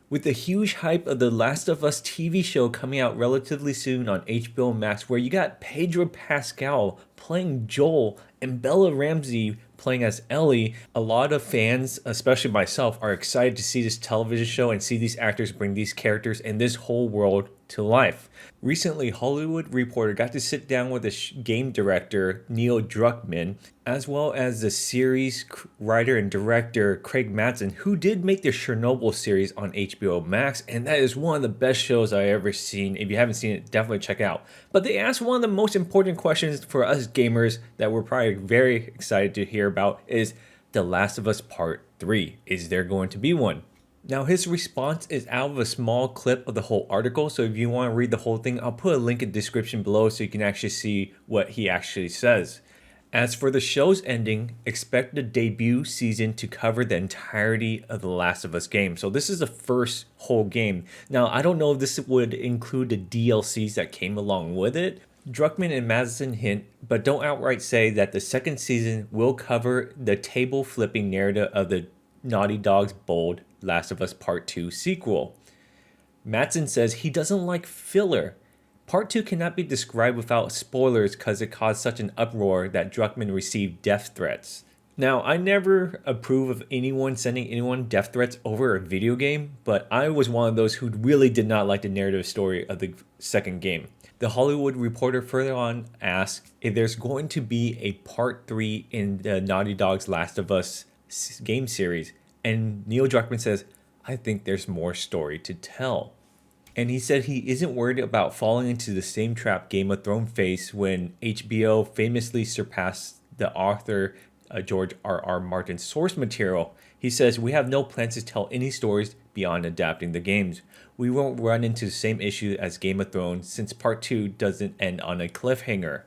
With the huge hype of the Last of Us TV show coming out relatively soon on HBO Max, where you got Pedro Pascal playing Joel and Bella Ramsey playing as Ellie, a lot of fans, especially myself, are excited to see this television show and see these actors bring these characters and this whole world to life. Recently, Hollywood Reporter got to sit down with the game director Neil Druckmann, as well as the series writer and director Craig Mazin, who did make the Chernobyl series on HBO Max, and that is one of the best shows I've ever seen. If you haven't seen it, definitely check it out. But they asked one of the most important questions for us gamers that we're probably very excited to hear about is The Last of Us Part 3. Is there going to be one? Now, his response is out of a small clip of the whole article, so if you want to read the whole thing, I'll put a link in the description below so you can actually see what he actually says. As for the show's ending, expect the debut season to cover the entirety of the Last of Us game. So this is the first whole game. Now, I don't know if this would include the DLCs that came along with it. Druckmann and Madison hint, but don't outright say that the second season will cover the table-flipping narrative of the Naughty Dog's bold Last of Us Part 2 sequel. Madsen says he doesn't like filler. Part 2 cannot be described without spoilers because it caused such an uproar that Druckmann received death threats. Now, I never approve of anyone sending anyone death threats over a video game, but I was one of those who really did not like the narrative story of the second game. The Hollywood Reporter further on asked if there's going to be a Part 3 in the Naughty Dog's Last of Us game series, and Neil Druckmann says, I think there's more story to tell. And he said he isn't worried about falling into the same trap Game of Thrones faced when HBO famously surpassed the author George R.R. Martin's source material. He says, we have no plans to tell any stories beyond adapting the games. We won't run into the same issue as Game of Thrones since Part 2 doesn't end on a cliffhanger.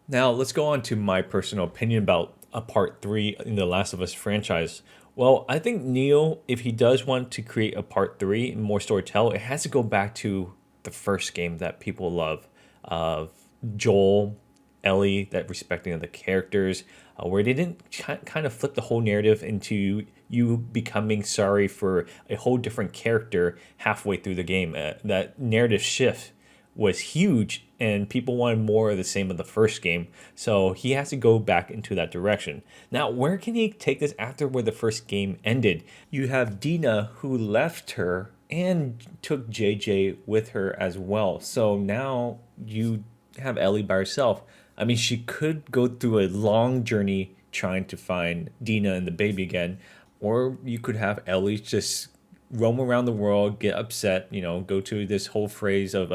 Now, let's go on to my personal opinion about a Part 3 in the Last of Us franchise. Well, I think Neil, if he does want to create a Part 3 and more storytelling, it has to go back to the first game that people love. Of Joel, Ellie, that respecting of the characters, where they didn't kind of flip the whole narrative into you becoming sorry for a whole different character halfway through the game. That narrative shift was huge, and people wanted more of the same of the first game, so he has to go back into that direction. Now, where can he take this after where the first game ended? You have Dina, who left her and took JJ with her as well, so now you have Ellie by herself. I mean, she could go through a long journey trying to find Dina and the baby again, or you could have Ellie just roam around the world, get upset, go to this whole phrase of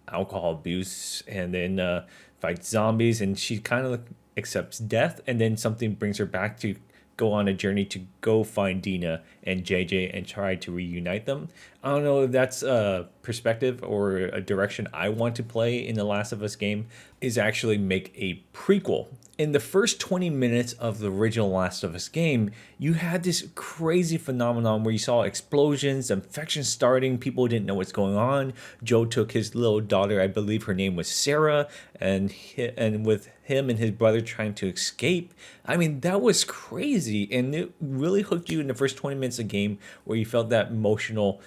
alcohol abuse, and then fight zombies, and she kind of accepts death, and then something brings her back to go on a journey to go find Dina and JJ and try to reunite them. I don't know if that's a perspective or a direction I want to play in the Last of Us game, is actually make a prequel. In the first 20 minutes of the original Last of Us game, you had this crazy phenomenon where you saw explosions, infections starting, people didn't know what's going on. Joe took his little daughter, I believe her name was Sarah, and with him and his brother trying to escape. I mean, that was crazy, and it really hooked you in the first 20 minutes of the game where you felt that emotional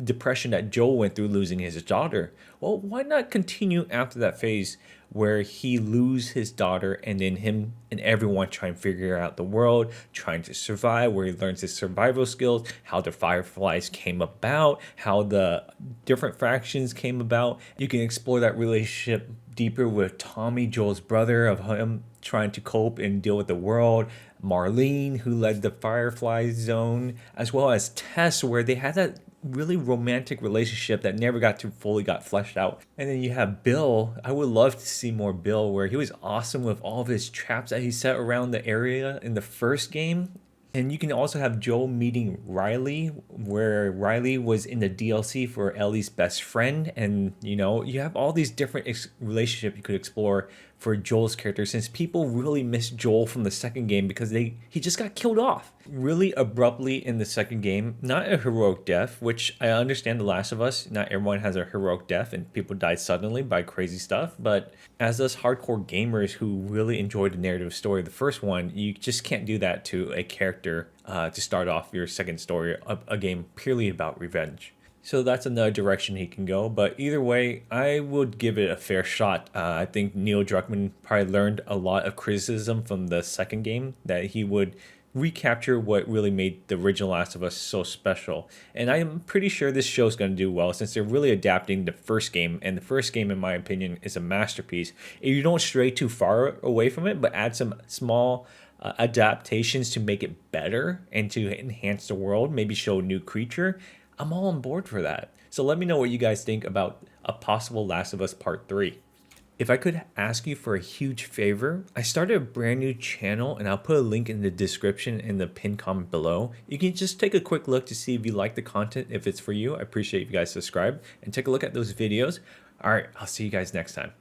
depression that Joel went through losing his daughter. Well, why not continue after that phase where he lose his daughter and then him and everyone try and figure out the world, trying to survive, where he learns his survival skills, how the Fireflies came about, how the different factions came about. You can explore that relationship deeper with Tommy, Joel's brother, of him trying to cope and deal with the world, Marlene, who led the Firefly Zone, as well as Tess, where they had that really romantic relationship that never got fleshed out. And then you have Bill. I would love to see more Bill, where he was awesome with all of his traps that he set around the area in the first game. And you can also have Joel meeting Riley, where Riley was in the DLC for Ellie's best friend. And, you have all these different relationships you could explore for Joel's character, since people really miss Joel from the second game because he just got killed off really abruptly in the second game. Not a heroic death, which I understand The Last of Us, not everyone has a heroic death and people die suddenly by crazy stuff, but as us hardcore gamers who really enjoyed the narrative story of the first one, you just can't do that to a character to start off your second story, a game purely about revenge. So that's another direction he can go. But either way, I would give it a fair shot. I think Neil Druckmann probably learned a lot of criticism from the second game, that he would recapture what really made the original Last of Us so special. And I'm pretty sure this show's going to do well since they're really adapting the first game. And the first game, in my opinion, is a masterpiece. If you don't stray too far away from it, but add some small adaptations to make it better and to enhance the world, maybe show a new creature, I'm all on board for that. So let me know what you guys think about a possible Last of Us Part 3. If I could ask you for a huge favor, I started a brand new channel and I'll put a link in the description in the pinned comment below. You can just take a quick look to see if you like the content, if it's for you. I appreciate if you guys subscribe and take a look at those videos. All right, I'll see you guys next time.